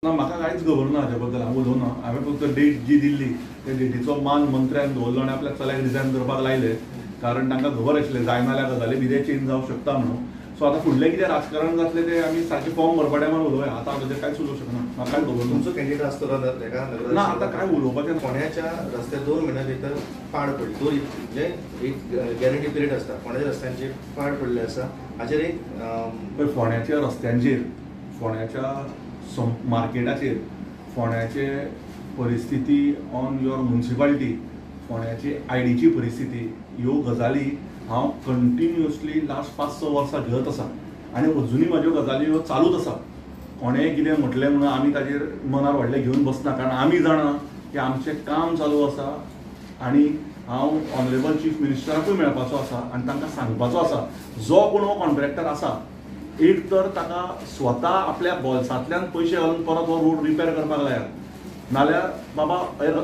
ना म्हाका कांयच खबर ना हाच्या बद्दल, हांव उलोवना. हांवें फक्त डेट जी दिल्ली त्या डेटीचो मान मंत्र्यान दवरलो आनी आपल्या चल्याक रिजायन करपाक लायले, कारण तांकां खबर आशिल्लें जाय नाल्यार गजाली कितें चेंज जावंक शकता म्हणून. सो आतां फुडलें कितें राजकारण जातलें तें आमी सारकें फॉर्म भरपा टायमार उलोवया. आतां हांव ताचेर कांयच उलोवंक शकना, म्हाका कांयच खबर ना. तुमचो कॅन्डिडेट आसतलो ना, आतां काय उलोवपाचें. फोंड्याच्या रस्त्यार 2 म्हयन्या भितर पाड पडली, 2 म्हणजे एक गॅरंटी पिरियड आसता. फोंड्याच्या रस्त्यांचेर पाड पडले आसा. हाचेर एक फोंड्याच्या रस्त्यांचेर, फोंड्याच्या मार्केटाचेर, फोंड्याचे परिस्थिती ऑन युअर म्युनिसिपालिटी, फोंड्याची आयडीची परिस्थिती, ह्यो गजाली हांव कंटिन्युअसली लास्ट 5-6 वर्सां घेत आसा आनी अजुनूय म्हाज्यो गजाली ह्यो चालूच आसा. कोणेंय कितें म्हटलें म्हणून आमी ताचेर मनार व्हडलें घेवन बसना, कारण आमी जाणा की आमचें काम चालू आसा आनी हांव ऑनरेबल चीफ मिनिस्टराकूय मेळपाचो आसा आनी तांकां सांगपाचो आसा जो कोण हो कॉन्ट्रॅक्टर आसा, एक तर ताका स्वता आपल्या बॉल्सांतल्यान पयशे घालून परत हो रोड रिपेर करपाक लायात, नाल्यार बाबा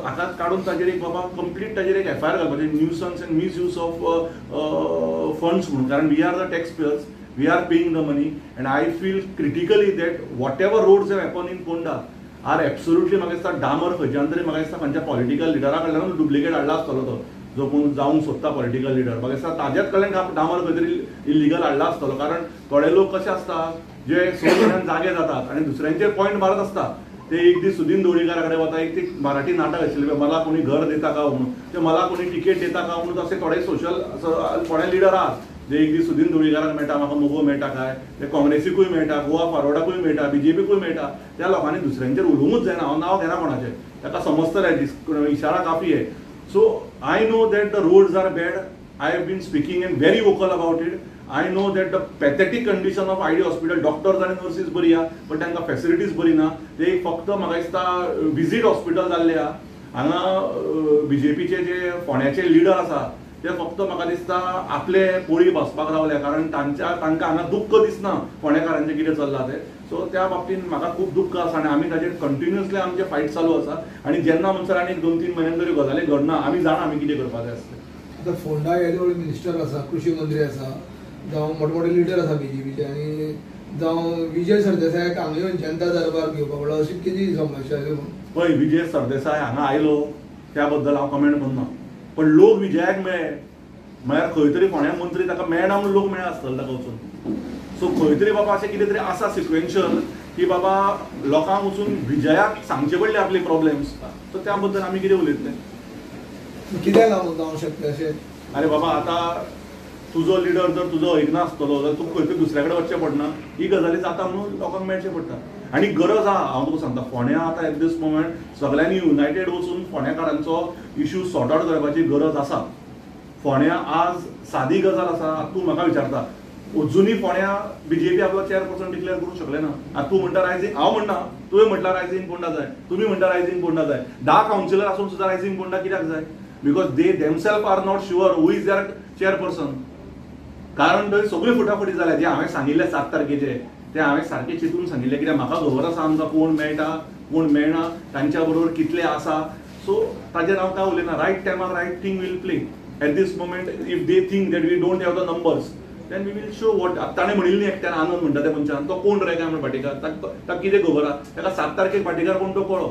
हाका काडून ताचेर एक बाबा कंप्लीट ताचेर एक FIR घालपाचें, nuisance and misuse of funds म्हणून. कारण we are the tax payers, we are paying the money and I feel critically that whatever roads have happen in Ponda are absolutely म्हाका दिसता डामर खंयच्यान तरी म्हाका दिसता खंयच्या पॉलिटिकल लिडरा कडल्यान डुप्लिकेट हाडला आसतलो तो, जो कोण जावंक सोदता पॉलिटिकल लिडर. म्हाका दिसता ताज्याच कडल्यान डामर खंय तरी इलिगल हाडला आसतलो. कारण थोडे लोक कशे आसता जे 100 जाणांक जागे जातात आनी दुसऱ्यांचेर पॉयंट मारत आसता. ते एक दीस सुदीन दवडीकारा कडेन वता, एक ते मराठी नाटक आशिल्लें मला कोणी घर देता का म्हणून, ते मला कोणी टिकेट देता का म्हणून, असे थोडे सोशल थोडे लिडर आहात जे एक दीस सुदीन दवडीकाराक मेळटा, म्हाका मोगो मेळटा काय, ते काँग्रेसीकूय मेळटा, गोवा फॉरवर्डाकूय मेळटा, BJPकूय मेळटा. त्या लोकांनी दुसऱ्यांचेर उलोवंकूच जायना. हांव नांव घेना कोणाचें, ताका समजतलें इशारा काफी आहे. So I know that the roads are bad. I have been speaking and very vocal about it. I know that the pathetic condition of ID hospital, doctors and nurses बरी आहा, but तांकां फॅसिलिटीज बरी ना. ते फक्त म्हाका दिसता visit hospital जाल्ले आहा. हांगा BJPचे जे फोंड्याचे लिडर आसा ते फक्त म्हाका दिसता आपले पोळी भाजपाक रावल्या, कारण तांकां हांगा दुख्ख दिसना फोंडेकारांचें कितें चल्लां तें. सो त्या बाबतींत म्हाका खूब दुख्ख आसा आनी आमी ताचेर कंटिन्युअसली आमचे फायट चालू आसा. आनी जेन्ना म्हणसर आनी 2-3 म्हयन्यान तरी गजाली घडना, आमी जाणा आमी कितें करपाचें आसलें. आतां फोंडा येदोळी मिनिस्टर आसा, कृषी मंत्री आसा, जावं मोठे मोठे लिडर आसा BJPचे, आनी जावं विजय सरदेसायाक हांगा येवन जनता दरबार घेवपाक पडलो, अशी कितें समस्या पळय. विजय सरदेसाय हांगा आयलो त्या बद्दल हांव कमेंट करना, पण लोक विजयाक मेळ्ळे म्हळ्यार खंय तरी फोंड्या मंत्री ताका मेळना म्हणून लोक मेळ्ळे आसतले ताका वचून. सो खंय तरी बाबा अशें कितें तरी आसा सिक्वेन्शियल की बाबा लोकांक वचून विजयाक सांगचे पडले आपले प्रॉब्लेम्स. सो त्या बद्दल आमी कितें उलयतले, कित्याक जावंक शकता अशें. अरे बाबा आतां तुजो लिडर जर तुजो ऐकना आसतलो जाल्यार तूं खंय तरी दुसऱ्या कडेन वचचें पडना. ही गजाली जाता म्हणून लोकांक मेळचें पडटा आनी गरज आहा. हांव तुका सांगता, फोंड्या आतां एट दीस मोमेंट सगळ्यांनी युनायटेड वचून फोंड्याकारांचो इश्यू सॉर्ट आउट करपाची गरज आसा. फोंड्या आज सादी गजाल आसा. तूं म्हाका विचारता अजुनूय फोंड्या BJP आपलो चेअरपर्सन डिक्लेअर करूंक शकले ना. आतां तूं म्हणटा रायझींग, हांव म्हणटा तुवें म्हटला रायझींग पोंडा जाय, तुमी म्हणटा रायझींग पोंडा जाय. 10 कावन्सिलर आसून सुद्दां रायझींग पोंडा कित्याक जाय? Because they themselves are not sure who is their chairperson. कारण थंय सगळी फुटाफुटी जाल्या. जे हांवें सांगिल्ले 7 तारखेचे ते हांवें सारकें चिंतून सांगिल्ले, कित्याक म्हाका खबर आसा आमकां कोण मेळटा कोण मेळना, तांच्या बरोबर कितले आसा. सो ताजेर हांव काय उलयना. रायट टायमार right thing will play. At this moment if they think that we don't have the numbers then we will show what. ताणें म्हणिल्ली एकट्यान आनंद म्हणटा त्या मनशान, तो कोण रे काय म्हणून भाटेकार, ताका कितें खबर आहा, ताका 7 तारखेक भाटेकार कोण तो कळ्ळो.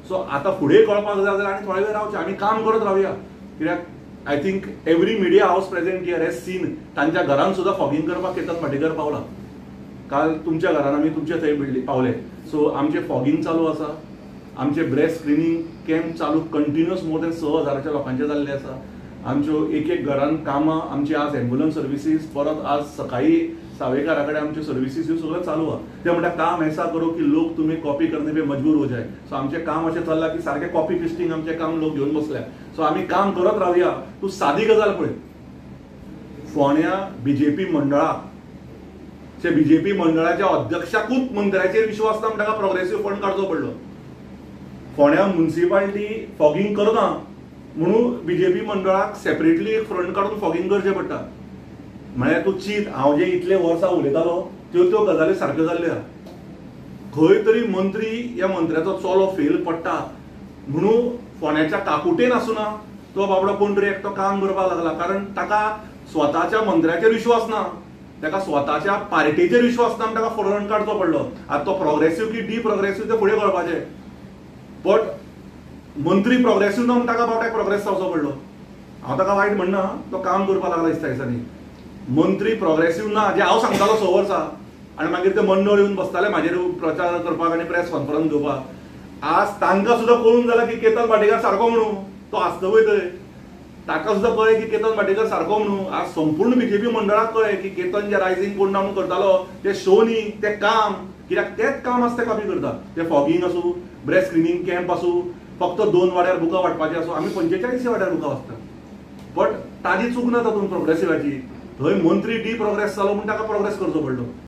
सो आतां फुडें कळपाक जाय जाल्यार आनी थोडे वेळ रावचें. आमी काम करत रावया. कित्याक I think every media house present here has seen तांच्या घरान सुद्दां फॉगिंग करपाक केतन भाटेकर पावला. काल तुमच्या घरान आमी तुमचे थंय पावले. सो आमचे फॉगिंग चालू आसा. आमचे ब्रेस्ट स्क्रिनींग कॅम्प चालू कंटिन्युअस मोर दॅन 6,000 लोकांचे जाल्ले आसा. आमच्यो एक घरान कामां, आमची आज एम्ब्युलन्स सर्विसीस, परत आज सकाळी सावेकारा कडेन आमच्यो सर्विसीस ह्यो सगळ्यो चालू आहा. ते म्हणटा काम ऐसा करो की लोक तुम्ही कॉपी करने पे मजबूर हो जाय. सो आमचें काम अशें चल्लां की सारकें कॉपी पेस्टिंग आमचें काम लोक घेवन बसल्या. सो आमी काम करत रावया. तूं सादी गजाल पळय, फोंड्या BJP मंडळाक BJP मंडळाच्या अध्यक्षाकूच मंत्र्याचेर विश्वास ना, ताका प्रोग्रेसिव्ह फंड काडचो पडलो. फोंड्या म्युनिसिपालिटी फॉगिंग करना म्हणून BJP मंडळाक सेपरेटली एक फंड काडून फॉगिंग करचें पडटा. म्हळ्यार तूं चिंत, हांव जे इतले वर्सां उलयतालो त्यो गजाली सारक्यो जाल्ल्यो आहा. खंय तरी मंत्री ह्या मंत्र्याचो चलो फेल पडटा म्हणून फोंड्याच्या काकुटेन आसुना तो बाबडो कोण तरी एकटो काम करपाक लागला. कारण ताका स्वताच्या मंत्र्याचेर विश्वास ना. ताका स्वताच्या पार्टीचेर विश्वास ना ताका फुडोवन काडचो पडलो. आतां तो प्रोग्रेसीव की डी प्रोग्रेसीव ते फुडें कळपाचें. बट मंत्री प्रोग्रेसीव ना म्हणून ताका बावट्याक प्रोग्रेस जावचो पडलो. हांव ताका वायट म्हणना, तो काम करपाक लागला दिसता दिसांनी. मंत्री प्रोग्रेसीव ना जे हांव सांगतालो 6 वर्सां आनी मागीर ते मंडळ येवन बसताले म्हाजेर प्रचार करपाक आनी प्रेस कॉन्फरन्स घेवपाक. आज तांकां सुद्दां कळून जाला की केतन भाटेकार सारको म्हणून तो आसतोय थंय. ताका सुद्दां कळ्ळें की केतन भाटेकर सारको म्हणून. आज संपूर्ण बीजेपी मंडळाक कळ्ळें की केतन जे रायझींग कोण डावन करतालो ते शो न्ही, ते काम. कित्याक तेंच काम आसा ते कॉपी करता. ते फॉगिंग आसूं, ब्रेस्ट स्क्रिनींग कॅम्प आसूं, फक्त 2 वाड्यार बुकां वाटपाचें आसूं, आमी 45 वाड्यार बुकां वाचता. बट ताजी चूक ना तातूंत प्रोग्रेसिवाची. थंय मंत्री डी प्रोग्रेस जालो म्हूण ताका प्रोग्रेस करचो पडलो.